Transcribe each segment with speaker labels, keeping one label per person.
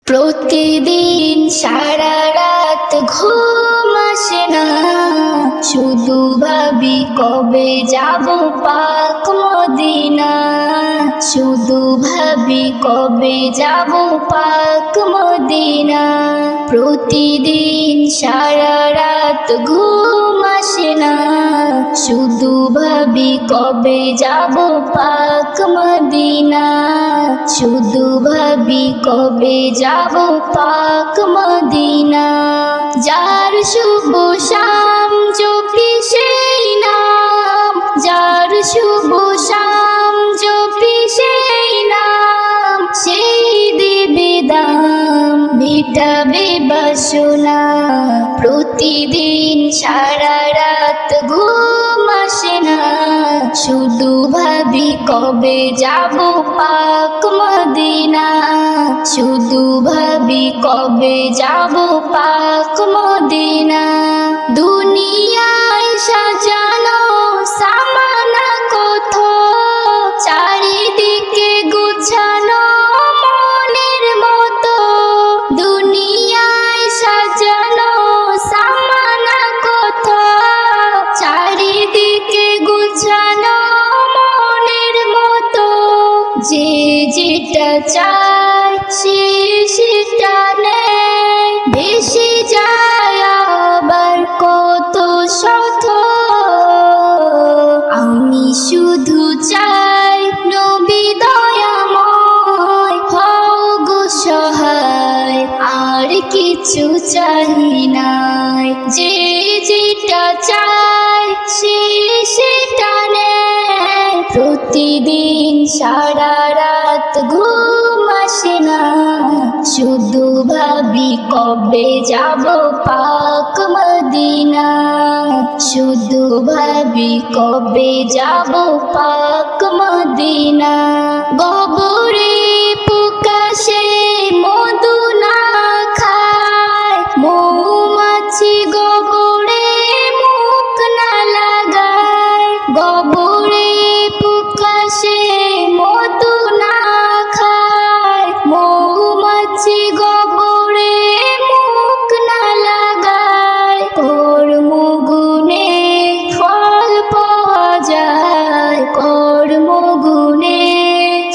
Speaker 1: প্রতিদিন সারা রাত ঘুম আসে না, শুধু ভাবি কবে যাব পাক মদিনা। শুধু ভাবি কবে যাব পাক মদিনা। প্রতিদিন সারা রাত ঘুম আসে না, শুধু ভাবি কবে যাব পাক মদিনা। শুধু ভাবি কবে যাব পাক মদিনা। যার শুভ শাম জপি সেই নাম, যার শুভ শাম জপি সেই নাম, সেই দেবে দাম মিটাবে বাসনা। প্রতিদিন সারা রাত ঘুম আসে না, শুধু ভাবি কবে যাব পাক মদিনা। শুধু ভাবি কবে যাব পাক মদিনা। দুনিয়ায় সাজানো সামানা কত, চারিদিকে গুছানো মনের মতো। দুনিয়ায় সাজানো সামানা কত, চারিদিকে গুছানো মনের মতো। যে যেটা চায় সে সেটা নেয়, বেশি যায় আবার কত শত। আমি শুধু চাই নবী দয়াময় হও গো সহায়, আর কিছু চাই নাই। যে যেটা চায় সে সেটা নেয়, প্রতিদিন সারা রাত ঘুম আসে না, শুধু ভাবি কবে যাব পাক মদিনা। শুধু ভাবি কবে যাব পাক মদিনা। গোবরে পোকা সে মধু না খায়, মৌমাছি গোবরে মুখ না লাগায়। গোবরে পোকা সে মধু না খায়, মৌমাছি গোবরে মুখ না লাগায়। কর্মগুণে ফল পাওয়া যায়, কর্মগুণে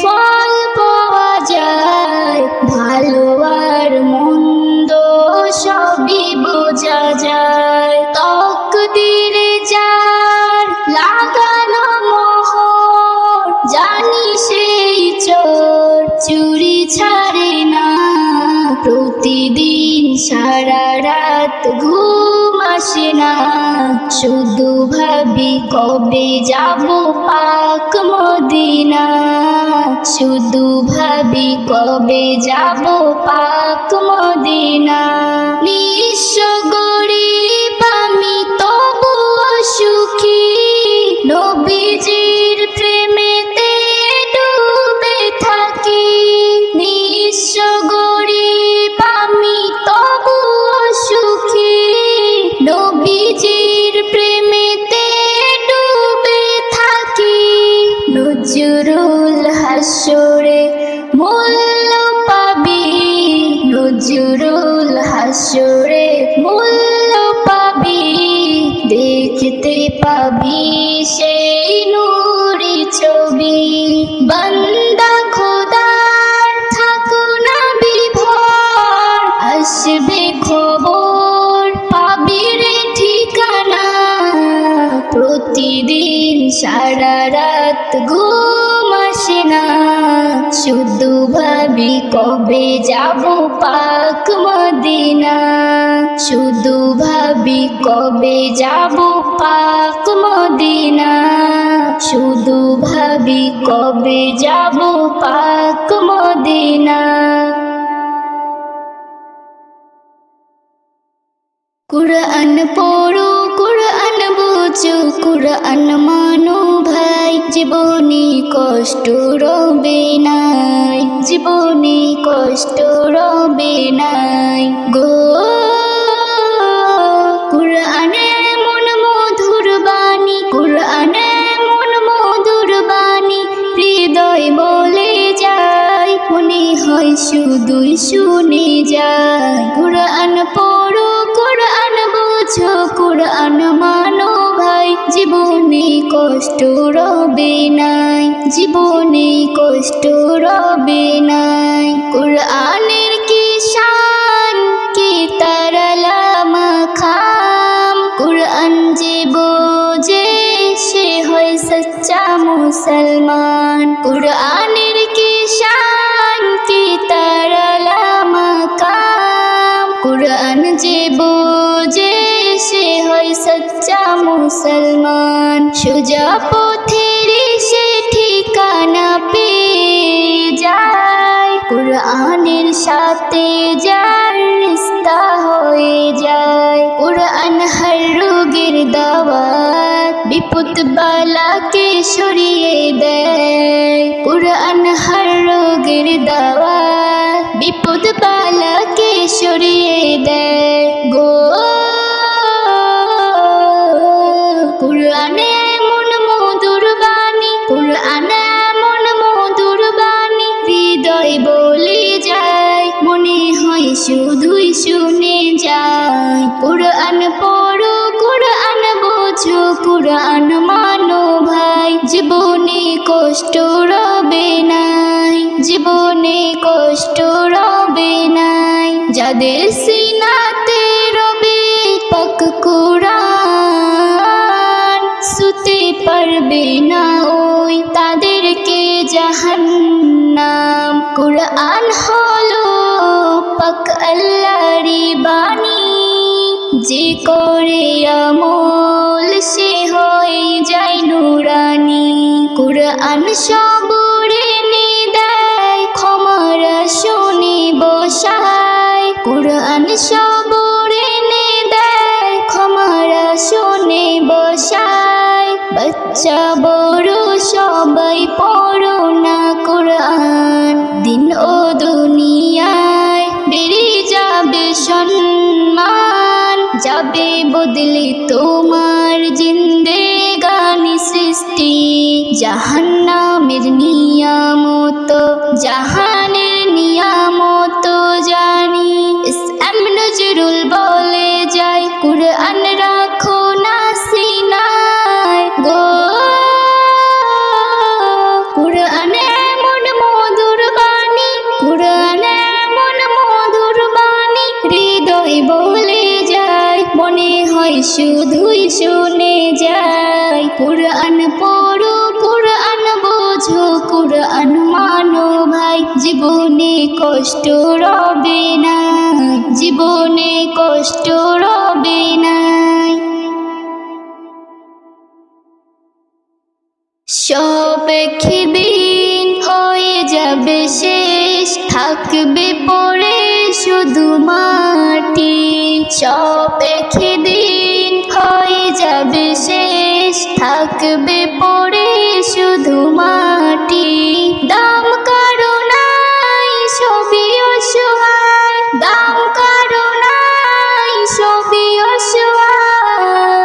Speaker 1: ফল পাওয়া যায়। ভালো আর মন্দ সবই বোঝা যায়। তকদিরে যার লাগানো মোহর, জানি সেই চোর চুরি ছাড়ে না। প্রতিদিন সারা রাত ঘুম আসে না, শুধু ভাবি কবে যাব পাক মদিনা। শুধু ভাবি কবে যাব পাক মদিনা। নিঃস্ব গরিব আমি তবুও সুখী, নবীজির প্রেমেতে ডুবে থাকি। নিঃস্ব গরিব আমি তবুও সুখী, নবীজির প্রেমেতে ডুবে থাকি। নজরুল হাসরে মূল্য পাবি, নজরুল হাসরে মূল্য পাবি। দেখতে পাবি সেই নূরি ছবি। বান্দা খোদার থাকো না বিভোর, আসবে খবর পাবি রে ঠিকানা। প্রতিদিন সারা রাত ঘুম আসে না, শুধু ভাবি কবে যাব পাক মদিনা। শুধু ভাবি কবে যাব পাক মদিনা। শুধু ভাবি কবে যাব পাক মদিনা। কুরআন পড়ো, কুরআন বুঝো, কুরআন মানো ভাই। জীবনে কষ্ট রবে নাই, জীবনে কষ্ট রবে নাই গো। কুরআনে মন মধুর বাণী, কুরআনে মন মধুর বাণী। হৃদয় বলে যায়, মনে হয় শুধুই শুনে যায়। কুরআন পড়ো, কুরআন বুঝো, কুরআন মানো ভাই, জীবনে কষ্ট রবে নাই, জীবনে কষ্ট রবে নাই। কুরআনের কি শান, কি তার আলামা খাম, কুরআন যে বোঝে সে হয় সচ্চা মুসলমান। কুরআনের কি শান, কি তার আলামা কাম, কুরআন যে বোঝে সে হয় সচ্চা মুসলমান। সোজা পথের সে ঠিকানা পেয়ে যায়, কুরআনের সাথে যার রিশতা হয়ে যায়। কুরআন হর রোগের দাওয়াত, বিপদ বালাকে সরিয়ে দেয়। কুরআন হর রোগের দাওয়াত, বিপদ বালাকে সরিয়ে দেয় গো। কুরআনে এমন মধুর বাণী, কুরআনে এমন মধুর বাণী, হৃদয় বলে যায়, মনে হয় শুধুই শুনে যায়। কুরআন পড়ো, কুরআন বোঝো, কুরআন মানো ভাই, জীবনে কষ্ট রবে নাই, জীবনে কষ্ট রবে নাই। যাদের সিনাতে রবে পাক কুরআন, শুতে পারবে না ওই, তাদেরকে জাহান্নাম। কুরআন হলো পাক আল্লাহরই বাণী, যে করে আমল সে হয়ে যায় নুরানি। কুরআন সবরে নে দেয়, ক্ষমার আসনে বসায়। কুরআন সবরে নে দেয়, ক্ষমার আসনে বসায়। বাচ্চা বড় সবাই পড়ো না কুরআন, দিন ও দুনিয়ায় বেড়ে যাবে সম্মান, যাবে বদলে তোমার জিন্দেগানি সৃষ্টি। জাহান্নামের নিয়ামত, জাহানের নিয়ামত জানি, এস.এম. নজরুল বলে যায়, কুরআন রাখো না সিনায় গো। কুরআন এমন মধুর বাণী, কুরআন এমন মধুর বাণী, হৃদয় বলে যায়, মনে হয় শুধুই শুনে যায়। কুরআন পড়ো, কুরআন বোঝো, কুরআন মানো ভাই, জীবনে কষ্ট রবে না, জীবনে কষ্ট রবে না। সব একদিন হয়ে যাবে শেষ, থাকবে পড়ে শুধু মাটি। সব একদিন হয়ে যাবে শেষ, থাকবে পড়ে শুধু মাটি। দাম কারো নাই, সবই অসহায়, দাম কারো নাই, সবই অসহায়।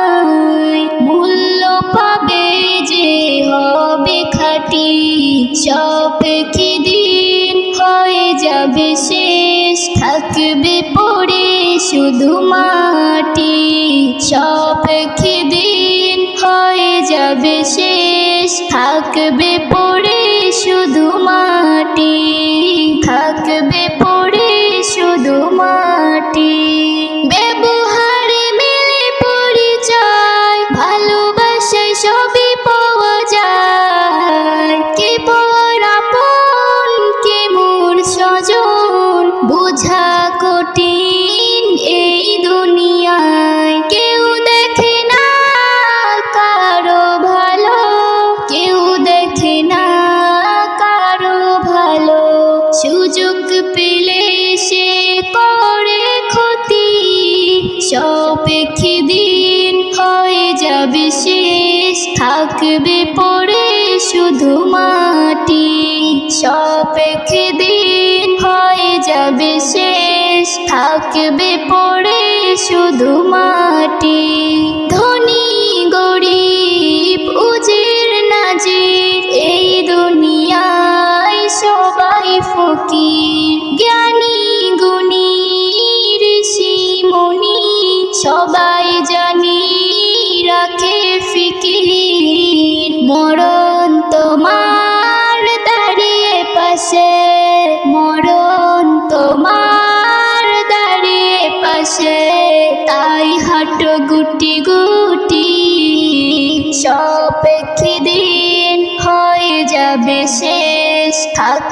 Speaker 1: মূল্য পাবে যে হবে খাঁটি, সব একদিন হয়ে যাবে শেষ, থাকবে পড়ে শুধু মাটি। সব একদিন হয়ে যাবে শেষ, থাকবে পড়ে শুধু মাটি, থাকবে পড়ে শুধু মাটি। ব্যবহারে মেলে পরিচয়, ভালোবাসায় সবই পাওয়া যায়। কে পর আপন, কে মোর স্বজন, বোঝা কঠিন এই দুনিয়ায়। কেউ দেখে না কারো ভালো, কেউ দেখে না কারো ভালো। সুযোগ পেলে সে করে ক্ষতি, সব একদিন হয়ে যাবে শেষ, থাকবে পড়ে শুধু মাটি। সব একদিন হয়ে যাবে শেষ, থাকবে পড়ে শুধু মাটি। ধনী গরিব উজির নাজির, এই দুনিয়ায় সবাই ফকির। জ্ঞানী গুণী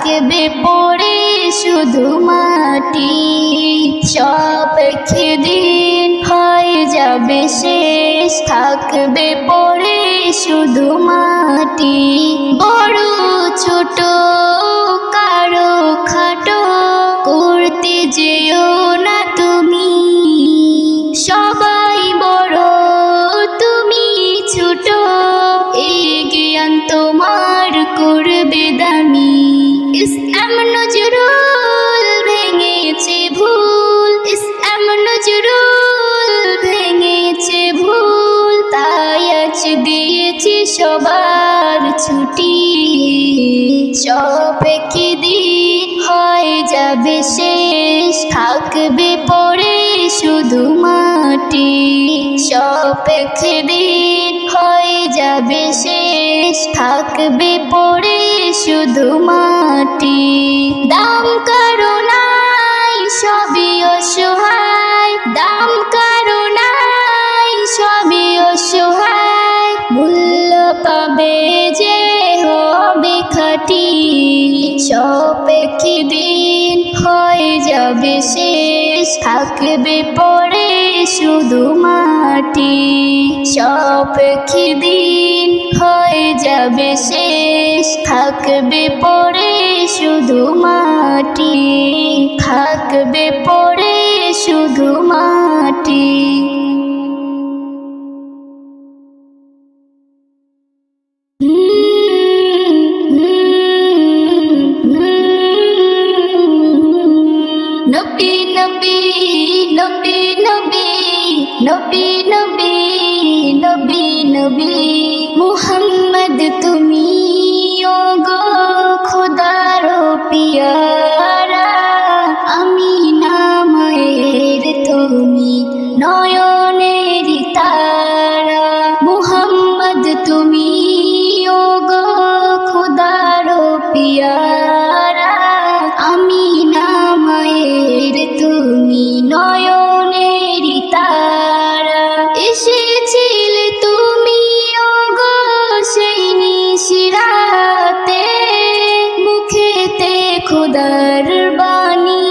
Speaker 1: থাকবে পড়ে শুধু মাটি। সব একদিন হয়ে যাবে শেষ, থাকবে পড়ে শুধু মাটি। বড় ছোট কারো খাটো করতে যেও না তুমি, সবাই বড় তুমি ছোট, এই জ্ঞান তোমার করবে দামি। ইসলাম নজরুল ভেঙেছে ভুল, ইসলাম নজরুল ভেঙেছে ভুল, তাই আজ দিয়েছি সবার ছুটি। সব একদিন হয়ে যাবে শেষ, থাকবে পড়ে শুধু মাটি। সব একদিন হয়ে যাবে শেষ, থাকবে পড়ে শুধু মাটি। দাম কারো নাই সবই অসহায়, দাম কারো নাই সবই অসহায়, মূল্য পাবে যে হবে খাঁটি। সব একদিন হয়ে যাবে শেষ, থাকবে পড়ে শুধু মাটি। সব একদিন হয়ে যাবে শেষ, থাকবে পড়ে শুধু মাটি, থাকবে পড়ে শুধু মাটি। নবী নবী নবী নবী নবী নবী নবী নবী মুহাম্মদ তুমি ওগো খোদার পিয়ারা, আমিনা মায়ের তুমি নয়নের তারা। মুহাম্মদ তুমি ওগো খোদার পিয়ারা, আমিনা মায়ের তুমি নয়নের তারা। এসেছিলে তুমি ওগো সেই নিশিরাতে, মুখেতে খোদার বাণী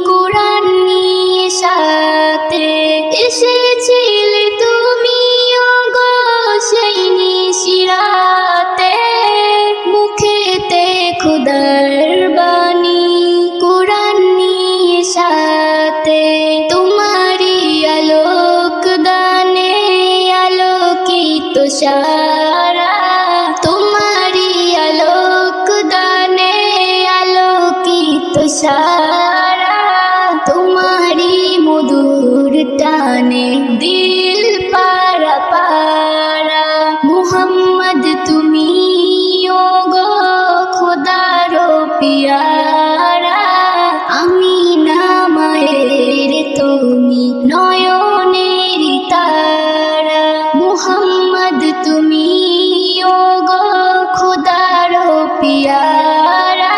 Speaker 1: কোরআন নিয়ে সাথে। এসেছিলে তুমি ওগো সেই নিশিরাতে, মুখেতে খোদার বাণী কোরআন নিয়ে সাথে। তোমারি আলোক দানে আলোকিত সারা, তোমারি আলোক দানে আলোকিত সারা, তোমারি মধুর টানে দিল পারা পারা। মুহাম্মদ তুমি ওগো খোদার পিয়ারা, আমিনা মায়ের তুমি নয়নের তারা। মুহাম্মদ তুমি ওগো খোদার পিয়ারা,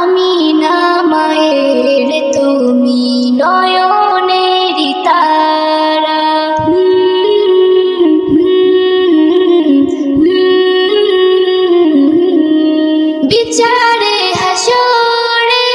Speaker 1: আমিনা মায়ের তুমি নয়নের তারা। বিচারে হাসরে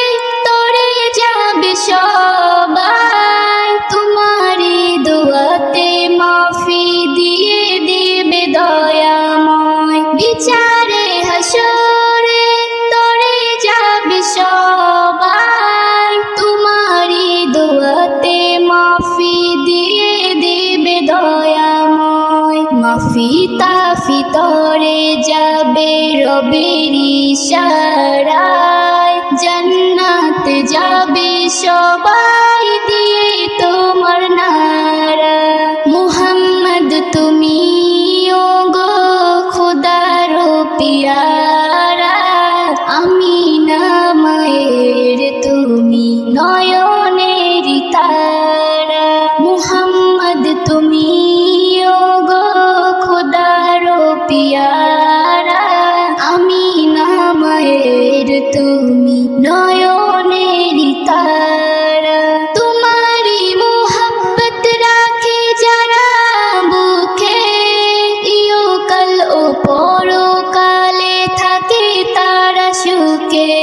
Speaker 1: তোরে যাবে সবাই, তোমারি দোয়াতে মাফি দিয়ে দিবে দয়াময়। বিচারে হাসরে তোরে যাবে সবাই, তোমারি দোয়াতে মাফি দিয়ে দিবে দয়াময়। মাফি তাফি তরে যাবে রবের ইশারায়, জান্নাত যাবে সবাই দিয়ে তোমার নারা। মুহাম্মদ তুমি ওগো খোদার পিয়ারা, আমিনা মায়ের তুমি নয়নের তারা। মুহাম্মদ তুমি ওগো খোদার পিয়ারা, আমিনা মায়ের তুমি নয়নের তারা। তোমারি মুহাব্বত রাখে যারা বুকে, ইহকাল ও পরকালে থাকে তারা সুখে।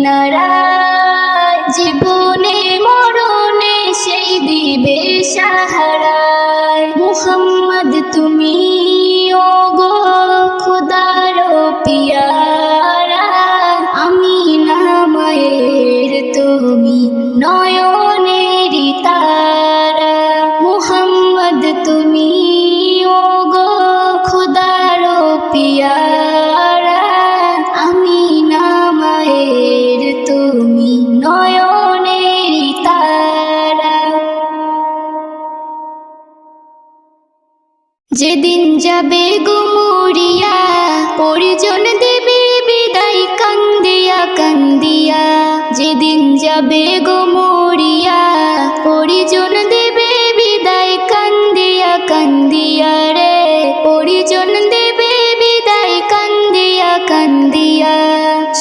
Speaker 1: কিনারায়, জীবনে মরণে সেই দিবে সাহারায়। মুহাম্মদ তুমি ওগো খোদার পিয়ারা, আমিনা মায়ের তুমি নয়নেরি তারা। মুহাম্মদ তুমি ওগো খোদার পিয়ারা, আমিনা মায়ের তুমি নয়নেরি তারা। যেদিন যাবে গো মরিয়া, পরিজন দেবে বিদায় কান্দিয়া কান্দিয়া। যেদিন যাবে গো মরিয়া, পরিজন দেবে বিদায় কান্দিয়া কান্দিয়া রে। পরিজন দেবে বিদায় কান্দিয়া কান্দিয়া।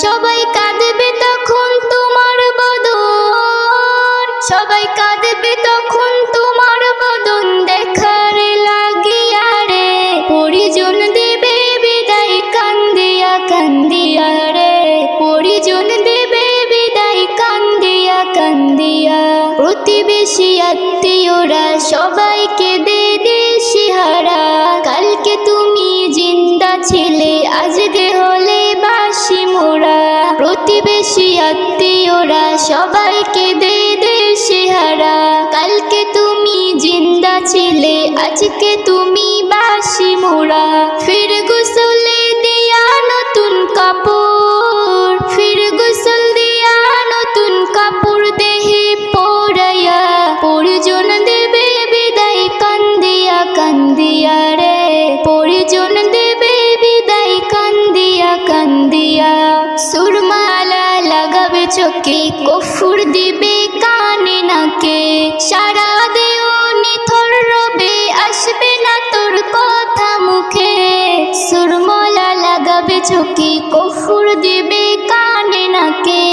Speaker 1: সবাই কাঁদবে তখন তোমার বদন, সবাই কাঁদবে তখন তোমার বদন দেখার লাগিয়া রে। পরিজন দেবে বিদায় কান্দিয়া কান্দিয়া রে। পরিজন দেবে বিদায় কান্দিয়া কান্দিয়া। প্রতিবেশী আত্মীয়রা সবাইকে দে দিশেহারা। কালকে তুমি জিন্দা ছিলে, আজকে হলে বাসি মোরা। প্রতিবেশী আত্মীয়রা সবাইকে দে দিশেহারা। কালকে তুমি জিন্দা ছিলে, আজকে তুমি বাসি মোরা। ফির গোসলে দিয়া নতুন কাপড়, ফির গোসল দিয়া নতুন কাপড় দেহে পরাইয়া। পরিজন দেবে বিদায় কান্দিয়া কান্দিয়া রে। পরিজন দেবে বিদায় কান্দিয়া কান্দিয়া। সুরমালা লাগাবে চোখে, কফুর দিবে কানে নাকে। সারা দেহ নিথর রবে, আসবে না তোর কথা মুখে। সুরমালা লাগাবে চোখে, কফুর দিবে কানে নাকে।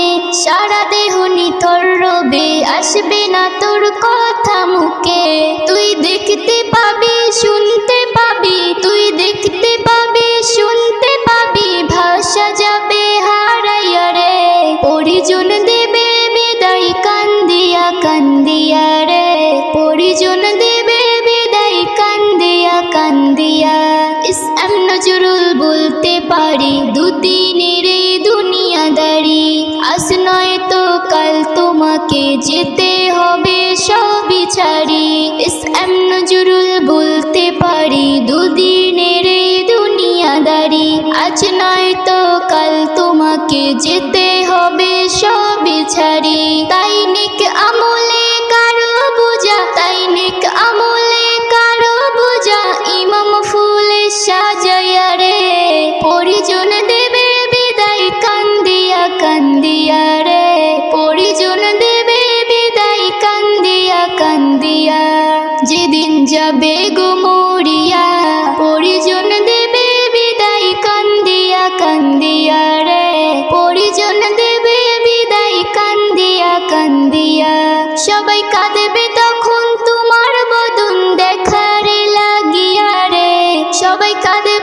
Speaker 1: সারা দেহ নিথর রবে, আসবে না তোর কথা মুখে। তুই দেখতে পাবি শুনতে পাবি, তুই দেখতে পাবি শুনতে পাবি, ভাষা যাবে হারাইয়া রে। পরিজন দেবে বিদায় কান্দিয়া কান্দিয়া রে। পরিজন দেবে বিদায় কান্দিয়া কান্দিয়া। ইসলাম নজরুল বলতে পারি, দুদিনের এই দুনিয়াদারি। আজ নয় তো কাল তোমাকে যেতে হবে সবই ছাড়ি। ইসলাম নজরুল বলতে পারি, দুদিনের এই দুনিয়াদারি। আজ নয় তো কাল তোমাকে যেতে হবে সবই ছাড়ি। তাই নেক আমলে কারো বোঝা, তাই নেক আমলে কারো বোঝা, ইমাম ফুলে সাজাইয়া রে। পরিজন দেবে বিদায় কান্দিয়া কান্দিয়া রে। পরিজন দেবে বিদায় কান্দিয়া কান্দিয়া। যেদিন যাবে গো মরিয়া, পরিজন দেবে বিদায় কান্দিয়া কান্দিয়া রে। পরিজন দেবে বিদায় কান্দিয়া কান্দিয়া। সবাই কাঁদবে তখন তোমার বদন দেখার লাগিয়া রে। সবাই কাঁদবে